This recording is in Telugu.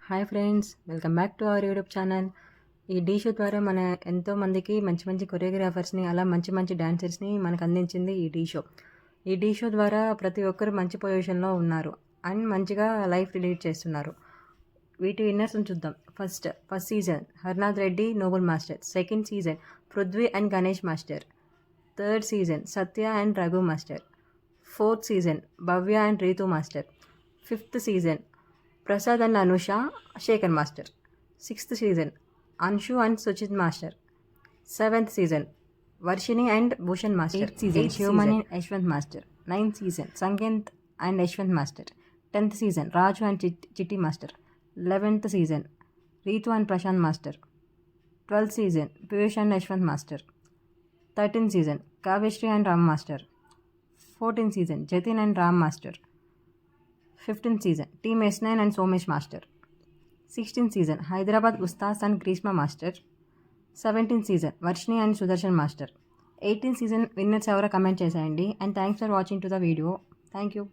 Hi friends, welcome back to our YouTube channel. ఈ డీ షో ద్వారా మన ఎంతో మందికి మంచి మంచి కొరియోగ్రాఫర్స్ని, అలా మంచి మంచి డాన్సర్స్ని మనకు అందించింది ఈ డీ షో. ఈ డీ షో ద్వారా ప్రతి ఒక్కరు మంచి పొజిషన్లో ఉన్నారు అండ్ మంచిగా లైఫ్ లీడ్ చేస్తున్నారు. వీటి విన్నర్స్ని చూద్దాం. First season Harnath Reddy Noble master. Second season Prithvi and Ganesh master. Third season Satya and Raghu master. Fourth season Bhavya and Ritu master. Fifth season Prasad and Anusha Shekhar master. Sixth season Anshu and Suchit master. Seventh season Varshini and Bhushan master. Eighth season Shivamani and Yashwant master. Ninth season Sanketh and Yashwant master. 10th season Raju and Chitti master. 11th season Ritu and Prashanth master. 12th season Piyush and Yashwant master. 13th season Kavyasri and Ram master. 14th season Jatin and Ram master. 15th season team S9 and Somesh master. 16th season Hyderabad ఉస్తాస్ and Grishma master. 17th season Varshini and Sudarshan master. 18th season winners ఎవరో కమెంట్ చేసేయండి. And thanks for watching to the video. Thank you.